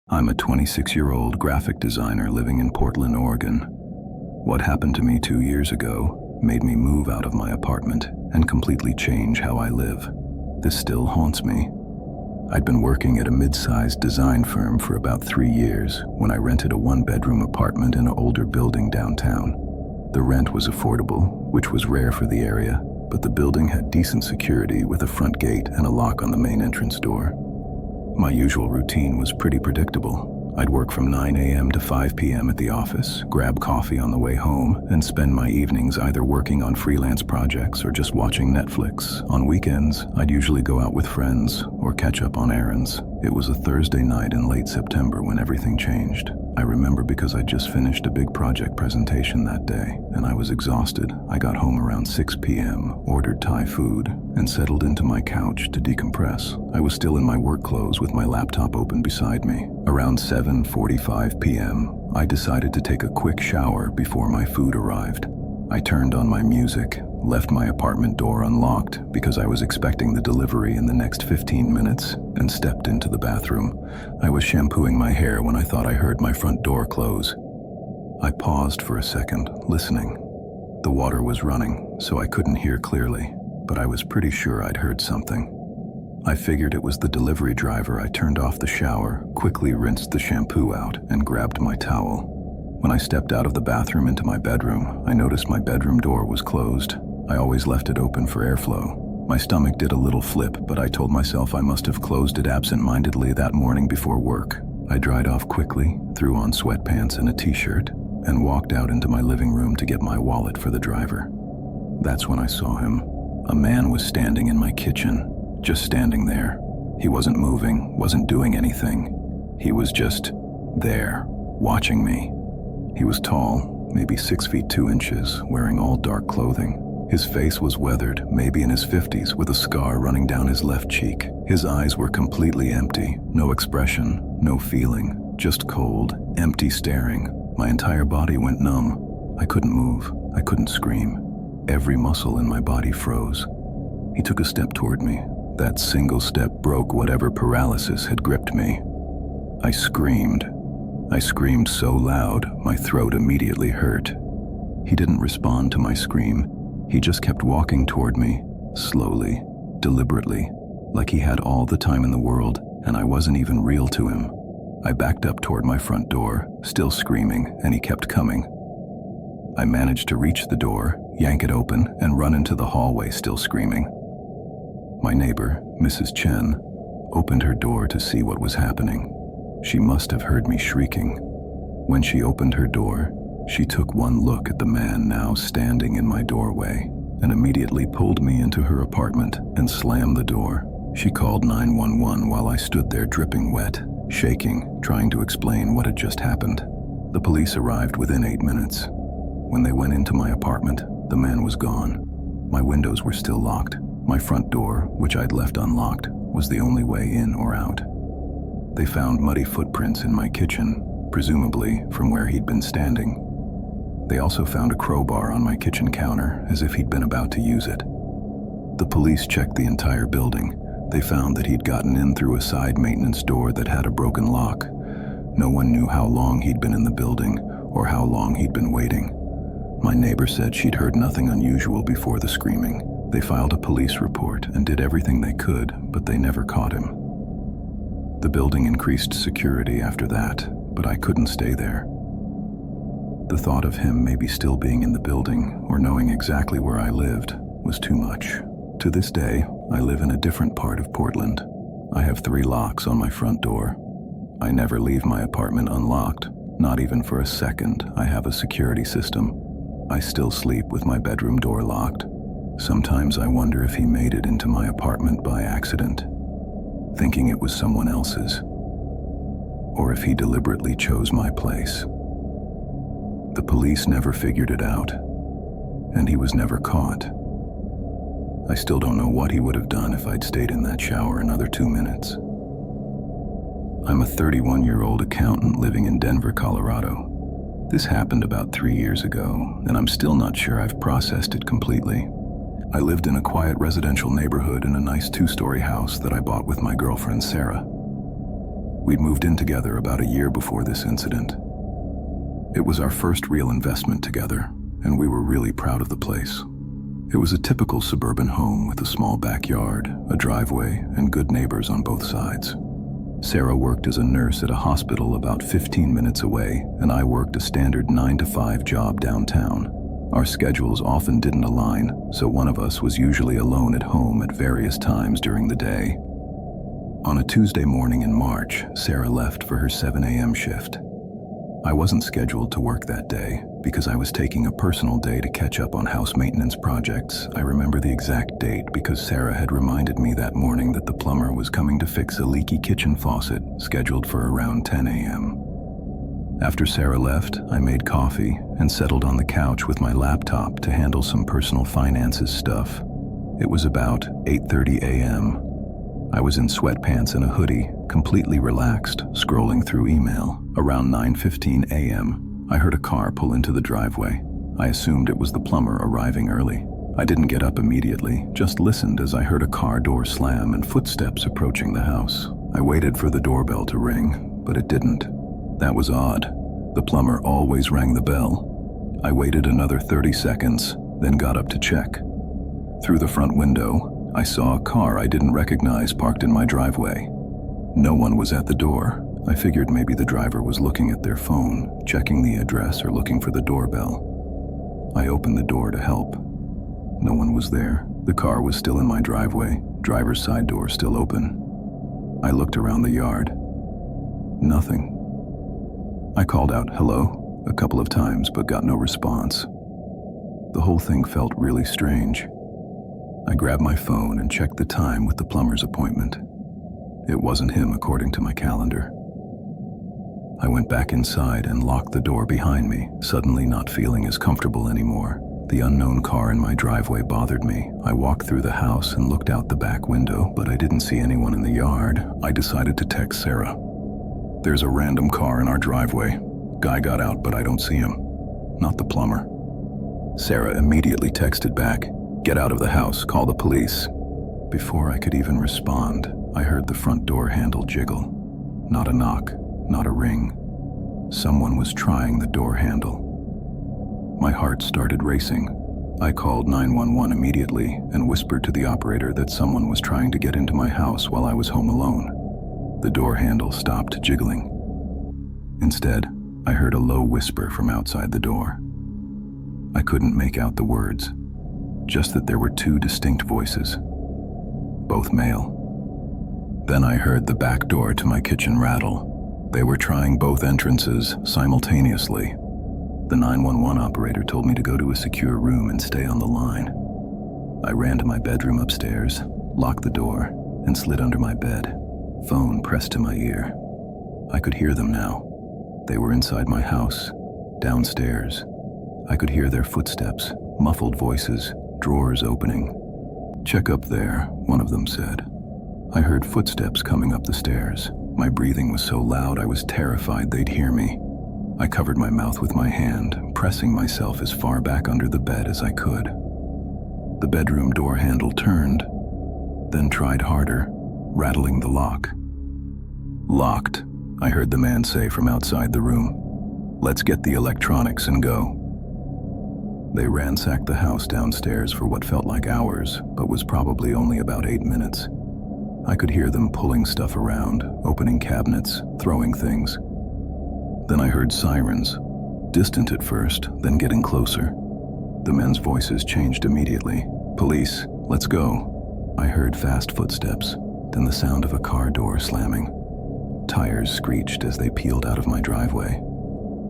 I'm a 26-year-old graphic designer living in Portland, Oregon. What happened to me 2 years ago made me move out of my apartment and completely change how I live. This still haunts me. I'd been working at a mid-sized design firm for about 3 years when I rented a one-bedroom apartment in an older building downtown. The rent was affordable, which was rare for the area, but the building had decent security with a front gate and a lock on the main entrance door. My usual routine was pretty predictable. I'd work from 9 a.m. to 5 p.m. at the office, grab coffee on the way home, and spend my evenings either working on freelance projects or just watching Netflix. On weekends, I'd usually go out with friends or catch up on errands. It was a Thursday night in late September when everything changed. I remember because I'd just finished a big project presentation that day, and I was exhausted. I got home around 6 p.m., ordered Thai food, and settled into my couch to decompress. I was still in my work clothes with my laptop open beside me. Around 7:45 p.m., I decided to take a quick shower before my food arrived. I turned on my music, left my apartment door unlocked because I was expecting the delivery in the next 15 minutes, and stepped into the bathroom. I was shampooing my hair when I thought I heard my front door close. I paused for a second, listening. The water was running, so I couldn't hear clearly, but I was pretty sure I'd heard something. I figured it was the delivery driver. I turned off the shower, quickly rinsed the shampoo out, and grabbed my towel. When I stepped out of the bathroom into my bedroom, I noticed my bedroom door was closed. I always left it open for airflow. My stomach did a little flip, but I told myself I must have closed it absent-mindedly that morning before work. I dried off quickly, threw on sweatpants and a t-shirt, and walked out into my living room to get my wallet for the driver. That's when I saw him. A man was standing in my kitchen, just standing there. He wasn't moving, wasn't doing anything. He was just there, watching me. He was tall, maybe 6 feet 2 inches, wearing all dark clothing. His face was weathered, maybe in his 50s, with a scar running down his left cheek. His eyes were completely empty, no expression, no feeling, just cold, empty staring. My entire body went numb. I couldn't move, I couldn't scream. Every muscle in my body froze. He took a step toward me. That single step broke whatever paralysis had gripped me. I screamed. I screamed so loud, my throat immediately hurt. He didn't respond to my scream. He just kept walking toward me, slowly, deliberately, like he had all the time in the world, and I wasn't even real to him. I backed up toward my front door, still screaming, and he kept coming. I managed to reach the door, yank it open, and run into the hallway, still screaming. My neighbor, Mrs. Chen, opened her door to see what was happening. She must have heard me shrieking. When she opened her door, she took one look at the man now standing in my doorway and immediately pulled me into her apartment and slammed the door. She called 911 while I stood there dripping wet, shaking, trying to explain what had just happened. The police arrived within 8 minutes. When they went into my apartment, the man was gone. My windows were still locked. My front door, which I'd left unlocked, was the only way in or out. They found muddy footprints in my kitchen, presumably from where he'd been standing. They also found a crowbar on my kitchen counter, as if he'd been about to use it. The police checked the entire building. They found that he'd gotten in through a side maintenance door that had a broken lock. No one knew how long he'd been in the building or how long he'd been waiting. My neighbor said she'd heard nothing unusual before the screaming. They filed a police report and did everything they could, but they never caught him. The building increased security after that, but I couldn't stay there. The thought of him maybe still being in the building or knowing exactly where I lived was too much. To this day, I live in a different part of Portland. I have 3 locks on my front door. I never leave my apartment unlocked, not even for a second. I have a security system. I still sleep with my bedroom door locked. Sometimes I wonder if he made it into my apartment by accident, thinking it was someone else's, or if he deliberately chose my place. The police never figured it out, and he was never caught. I still don't know what he would have done if I'd stayed in that shower another 2 minutes. I'm a 31-year-old accountant living in Denver, Colorado. This happened about 3 years ago, and I'm still not sure I've processed it completely. I lived in a quiet residential neighborhood in a nice 2-story house that I bought with my girlfriend, Sarah. We'd moved in together about a year before this incident. It was our first real investment together, and we were really proud of the place. It was a typical suburban home with a small backyard, a driveway, and good neighbors on both sides. Sarah worked as a nurse at a hospital about 15 minutes away, and I worked a standard 9-to-5 job downtown. Our schedules often didn't align, so one of us was usually alone at home at various times during the day. On a Tuesday morning in March, Sarah left for her 7 a.m. shift. I wasn't scheduled to work that day because I was taking a personal day to catch up on house maintenance projects. I remember the exact date because Sarah had reminded me that morning that the plumber was coming to fix a leaky kitchen faucet, scheduled for around 10 a.m. After Sarah left, I made coffee and settled on the couch with my laptop to handle some personal finances stuff. It was about 8:30 a.m. I was in sweatpants and a hoodie, completely relaxed, scrolling through email. Around 9:15 a.m., I heard a car pull into the driveway. I assumed it was the plumber arriving early. I didn't get up immediately, just listened as I heard a car door slam and footsteps approaching the house. I waited for the doorbell to ring, but it didn't. That was odd. The plumber always rang the bell. I waited another 30 seconds, then got up to check. Through the front window, I saw a car I didn't recognize parked in my driveway. No one was at the door. I figured maybe the driver was looking at their phone, checking the address or looking for the doorbell. I opened the door to help. No one was there. The car was still in my driveway, driver's side door still open. I looked around the yard. Nothing. I called out hello a couple of times but got no response. The whole thing felt really strange. I grabbed my phone and checked the time with the plumber's appointment. It wasn't him according to my calendar. I went back inside and locked the door behind me, suddenly not feeling as comfortable anymore. The unknown car in my driveway bothered me. I walked through the house and looked out the back window, but I didn't see anyone in the yard. I decided to text Sarah. "There's a random car in our driveway. Guy got out, but I don't see him. Not the plumber." Sarah immediately texted back, "Get out of the house, call the police." Before I could even respond, I heard the front door handle jiggle. Not a knock, not a ring. Someone was trying the door handle. My heart started racing. I called 911 immediately and whispered to the operator that someone was trying to get into my house while I was home alone. The door handle stopped jiggling. Instead, I heard a low whisper from outside the door. I couldn't make out the words, just that there were two distinct voices, both male. Then I heard the back door to my kitchen rattle. They were trying both entrances simultaneously. The 911 operator told me to go to a secure room and stay on the line. I ran to my bedroom upstairs, locked the door, and slid under my bed, phone pressed to my ear. I could hear them now. They were inside my house, downstairs. I could hear their footsteps, muffled voices, drawers opening. "Check up there," one of them said. I heard footsteps coming up the stairs. My breathing was so loud I was terrified they'd hear me. I covered my mouth with my hand, pressing myself as far back under the bed as I could. The bedroom door handle turned, then tried harder, rattling the lock. "Locked," I heard the man say from outside the room. "Let's get the electronics and go." They ransacked the house downstairs for what felt like hours, but was probably only about 8 minutes. I could hear them pulling stuff around, opening cabinets, throwing things. Then I heard sirens, distant at first, then getting closer. The men's voices changed immediately. "Police, let's go." I heard fast footsteps, then the sound of a car door slamming. Tires screeched as they peeled out of my driveway.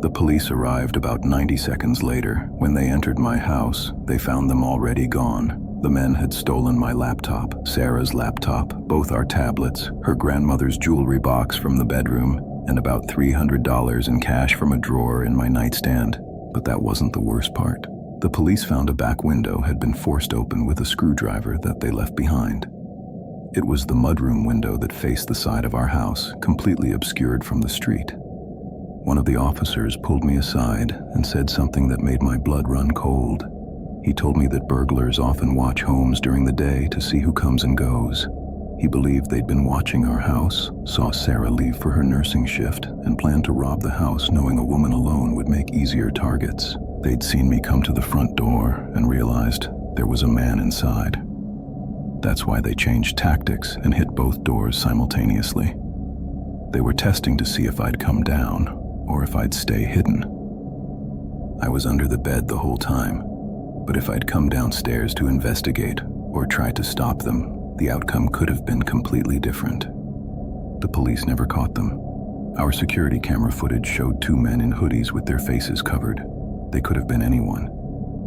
The police arrived about 90 seconds later. When they entered my house, they found them already gone. The men had stolen my laptop, Sarah's laptop, both our tablets, her grandmother's jewelry box from the bedroom, and about $300 in cash from a drawer in my nightstand. But that wasn't the worst part. The police found a back window had been forced open with a screwdriver that they left behind. It was the mudroom window that faced the side of our house, completely obscured from the street. One of the officers pulled me aside and said something that made my blood run cold. He told me that burglars often watch homes during the day to see who comes and goes. He believed they'd been watching our house, saw Sarah leave for her nursing shift, and planned to rob the house knowing a woman alone would make easier targets. They'd seen me come to the front door and realized there was a man inside. That's why they changed tactics and hit both doors simultaneously. They were testing to see if I'd come down or if I'd stay hidden. I was under the bed the whole time, but if I'd come downstairs to investigate or try to stop them, the outcome could have been completely different. The police never caught them. Our security camera footage showed two men in hoodies with their faces covered. They could have been anyone.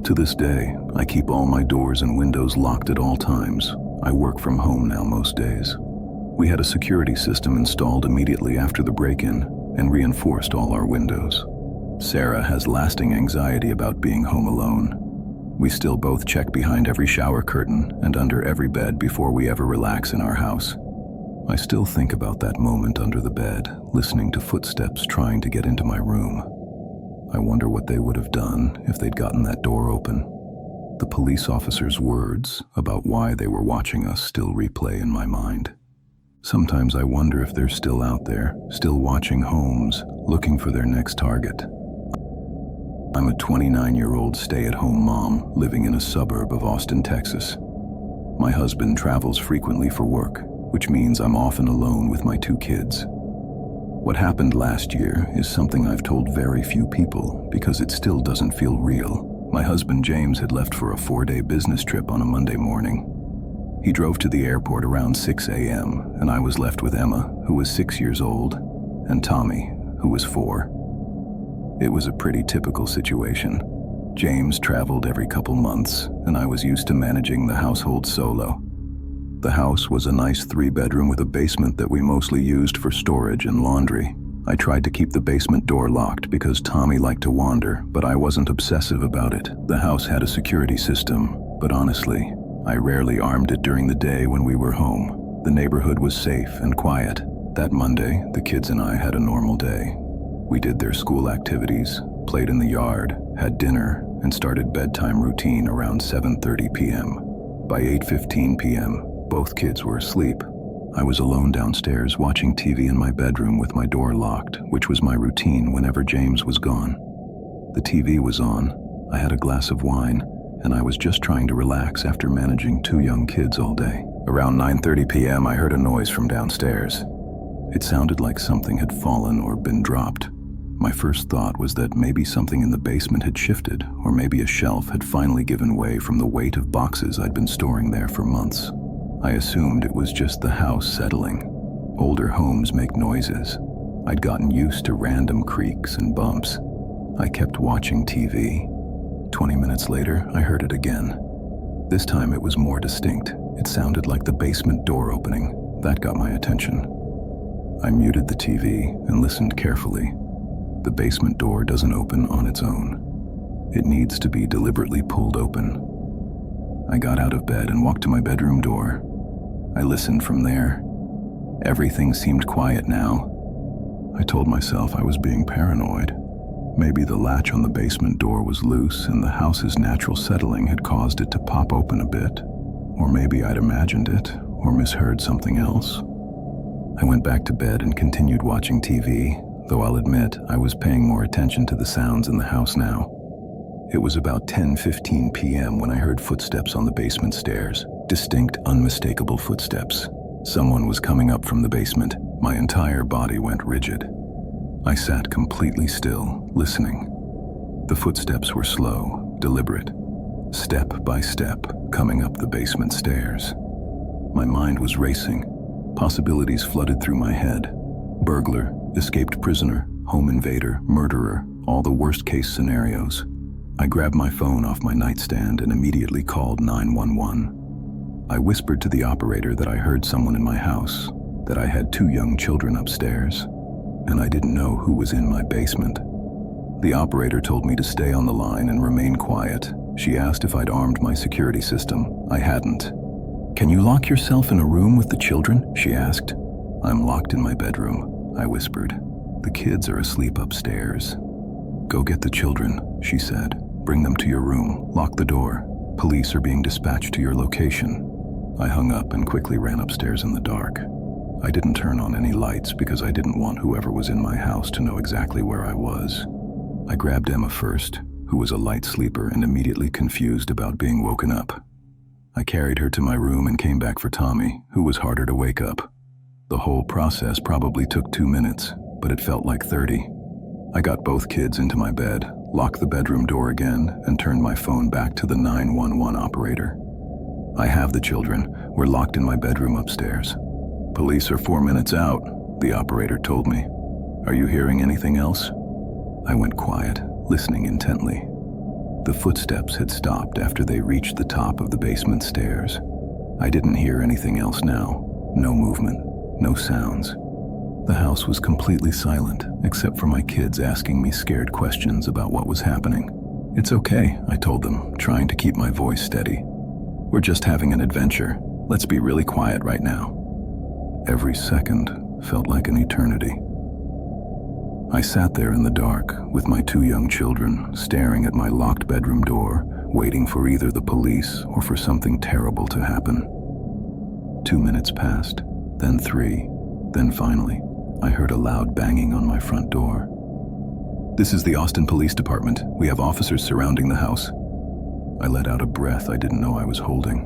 To this day, I keep all my doors and windows locked at all times. I work from home now most days. We had a security system installed immediately after the break-in and reinforced all our windows. Sarah has lasting anxiety about being home alone. We still both check behind every shower curtain and under every bed before we ever relax in our house. I still think about that moment under the bed, listening to footsteps trying to get into my room. I wonder what they would have done if they'd gotten that door open. The police officer's words about why they were watching us still replay in my mind. Sometimes I wonder if they're still out there, still watching homes, looking for their next target. I'm a 29-year-old stay-at-home mom living in a suburb of Austin, Texas. My husband travels frequently for work, which means I'm often alone with my two kids. What happened last year is something I've told very few people because it still doesn't feel real. My husband James had left for a 4-day business trip on a Monday morning. He drove to the airport around 6 a.m., and I was left with Emma, who was 6 years old, and Tommy, who was 4. It was a pretty typical situation. James traveled every couple months, and I was used to managing the household solo. The house was a nice 3-bedroom with a basement that we mostly used for storage and laundry. I tried to keep the basement door locked because Tommy liked to wander, but I wasn't obsessive about it. The house had a security system, but honestly, I rarely armed it during the day when we were home. The neighborhood was safe and quiet. That Monday, the kids and I had a normal day. We did their school activities, played in the yard, had dinner, and started bedtime routine around 7:30 p.m. By 8:15 p.m., both kids were asleep. I was alone downstairs watching TV in my bedroom with my door locked, which was my routine whenever James was gone. The TV was on, I had a glass of wine, and I was just trying to relax after managing 2 young kids all day. Around 9:30 p.m., I heard a noise from downstairs. It sounded like something had fallen or been dropped. My first thought was that maybe something in the basement had shifted, or maybe a shelf had finally given way from the weight of boxes I'd been storing there for months. I assumed it was just the house settling. Older homes make noises. I'd gotten used to random creaks and bumps. I kept watching TV. 20 minutes later, I heard it again. This time it was more distinct. It sounded like the basement door opening. That got my attention. I muted the TV and listened carefully. The basement door doesn't open on its own. It needs to be deliberately pulled open. I got out of bed and walked to my bedroom door. I listened from there. Everything seemed quiet now. I told myself I was being paranoid. Maybe the latch on the basement door was loose and the house's natural settling had caused it to pop open a bit. Or maybe I'd imagined it or misheard something else. I went back to bed and continued watching TV, though I'll admit I was paying more attention to the sounds in the house now. It was about 10:15 p.m. when I heard footsteps on the basement stairs. Distinct, unmistakable footsteps. Someone was coming up from the basement. My entire body went rigid. I sat completely still, listening. The footsteps were slow, deliberate, step by step, coming up the basement stairs. My mind was racing. Possibilities flooded through my head. Burglar, escaped prisoner, home invader, murderer, all the worst-case scenarios. I grabbed my phone off my nightstand and immediately called 911. I whispered to the operator that I heard someone in my house, that I had 2 young children upstairs, and I didn't know who was in my basement. The operator told me to stay on the line and remain quiet. She asked if I'd armed my security system. I hadn't. "Can you lock yourself in a room with the children?" she asked. "I'm locked in my bedroom," I whispered. "The kids are asleep upstairs." "Go get the children," she said. "Bring them to your room. Lock the door. Police are being dispatched to your location." I hung up and quickly ran upstairs in the dark. I didn't turn on any lights because I didn't want whoever was in my house to know exactly where I was. I grabbed Emma first, who was a light sleeper and immediately confused about being woken up. I carried her to my room and came back for Tommy, who was harder to wake up. The whole process probably took 2 minutes, but it felt like 30. I got both kids into my bed, locked the bedroom door again, and turned my phone back to the 911 operator. I have the children. We're locked in my bedroom upstairs. Police are 4 minutes out, the operator told me. Are you hearing anything else? I went quiet, listening intently. The footsteps had stopped after they reached the top of the basement stairs. I didn't hear anything else now. No movement, no sounds. The house was completely silent, except for my kids asking me scared questions about what was happening. It's okay, I told them, trying to keep my voice steady. We're just having an adventure. Let's be really quiet right now. Every second felt like an eternity. I sat there in the dark with my 2 young children, staring at my locked bedroom door, waiting for either the police or for something terrible to happen. 2 minutes passed, then 3, then finally, I heard a loud banging on my front door. This is the Austin Police Department. We have officers surrounding the house. I let out a breath I didn't know I was holding.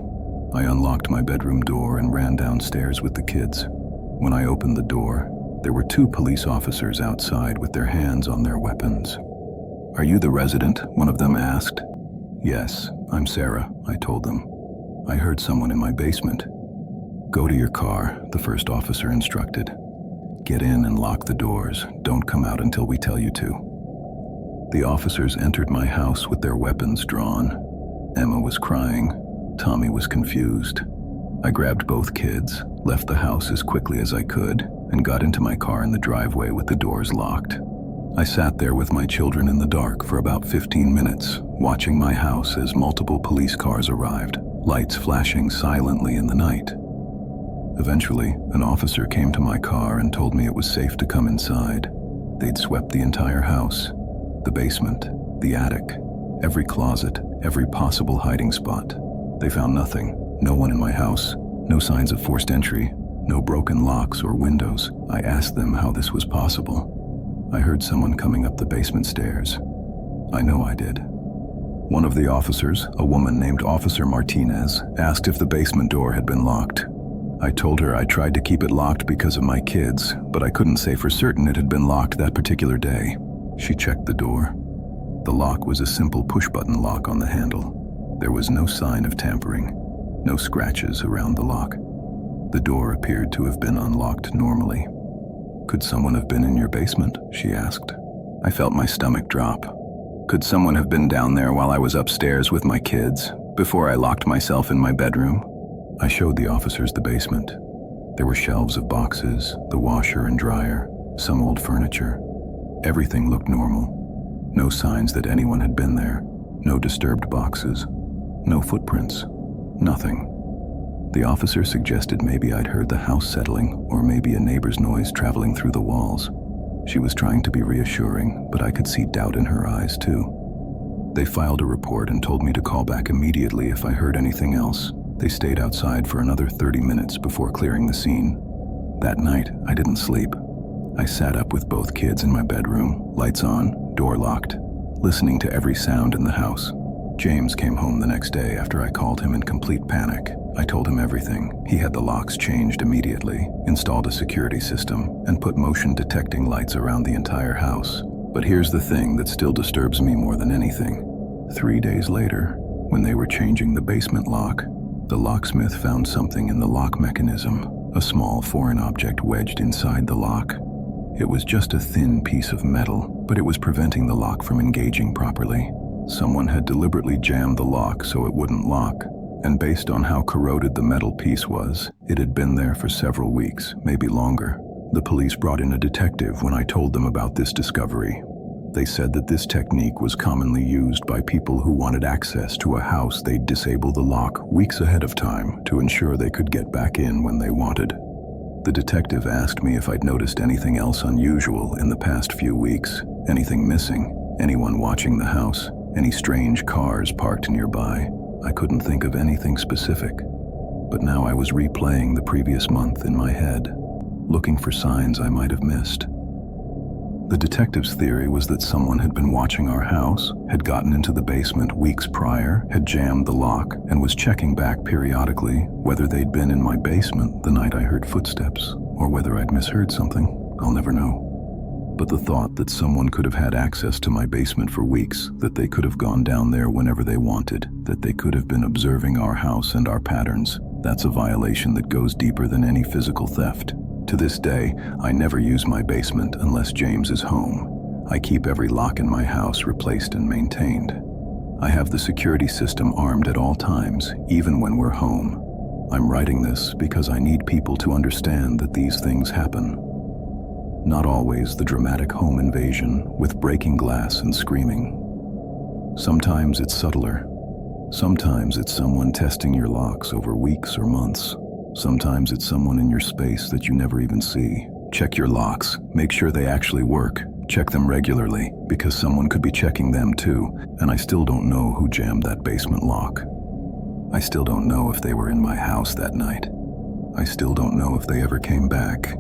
I unlocked my bedroom door and ran downstairs with the kids. When I opened the door, there were 2 police officers outside with their hands on their weapons. Are you the resident? One of them asked. Yes, I'm Sarah, I told them. I heard someone in my basement. Go to your car, the first officer instructed. Get in and lock the doors. Don't come out until we tell you to. The officers entered my house with their weapons drawn. Emma was crying. Tommy was confused. I grabbed both kids, left the house as quickly as I could, and got into my car in the driveway with the doors locked. I sat there with my children in the dark for about 15 minutes, watching my house as multiple police cars arrived, lights flashing silently in the night. Eventually, an officer came to my car and told me it was safe to come inside. They'd swept the entire house, the basement, the attic, every closet, every possible hiding spot. They found nothing, no one in my house, no signs of forced entry, no broken locks or windows. I asked them how this was possible. I heard someone coming up the basement stairs. I know I did. One of the officers, a woman named Officer Martinez, asked if the basement door had been locked. I told her I tried to keep it locked because of my kids, but I couldn't say for certain it had been locked that particular day. She checked the door. The lock was a simple push-button lock on the handle. There was no sign of tampering, no scratches around the lock. The door appeared to have been unlocked normally. Could someone have been in your basement? She asked. I felt my stomach drop. Could someone have been down there while I was upstairs with my kids, before I locked myself in my bedroom? I showed the officers the basement. There were shelves of boxes, the washer and dryer, some old furniture. Everything looked normal. No signs that anyone had been there. No disturbed boxes. No footprints. Nothing. The officer suggested maybe I'd heard the house settling, or maybe a neighbor's noise traveling through the walls. She was trying to be reassuring, but I could see doubt in her eyes too. They filed a report and told me to call back immediately if I heard anything else. They stayed outside for another 30 minutes before clearing the scene. That night, I didn't sleep. I sat up with both kids in my bedroom, lights on, door locked, listening to every sound in the house. James came home the next day after I called him in complete panic. I told him everything. He had the locks changed immediately, installed a security system, and put motion detecting lights around the entire house. But here's the thing that still disturbs me more than anything. 3 days later, when they were changing the basement lock, the locksmith found something in the lock mechanism, a small foreign object wedged inside the lock. It was just a thin piece of metal, but it was preventing the lock from engaging properly. Someone had deliberately jammed the lock so it wouldn't lock, and based on how corroded the metal piece was, it had been there for several weeks, maybe longer. The police brought in a detective when I told them about this discovery. They said that this technique was commonly used by people who wanted access to a house. They'd disable the lock weeks ahead of time to ensure they could get back in when they wanted. The detective asked me if I'd noticed anything else unusual in the past few weeks, anything missing, anyone watching the house, any strange cars parked nearby. I couldn't think of anything specific. but now I was replaying the previous month in my head, looking for signs I might have missed. The detective's theory was that someone had been watching our house, had gotten into the basement weeks prior, had jammed the lock, and was checking back periodically whether they'd been in my basement the night I heard footsteps, or whether I'd misheard something. I'll never know. But the thought that someone could have had access to my basement for weeks, that they could have gone down there whenever they wanted, that they could have been observing our house and our patterns, that's a violation that goes deeper than any physical theft. To this day, I never use my basement unless James is home. I keep every lock in my house replaced and maintained. I have the security system armed at all times, even when we're home. I'm writing this because I need people to understand that these things happen. Not always the dramatic home invasion with breaking glass and screaming. Sometimes it's subtler. Sometimes it's someone testing your locks over weeks or months. Sometimes it's someone in your space that you never even see. Check your locks. Make sure they actually work. Check them regularly, because someone could be checking them too, and I still don't know who jammed that basement lock. I still don't know if they were in my house that night. I still don't know if they ever came back.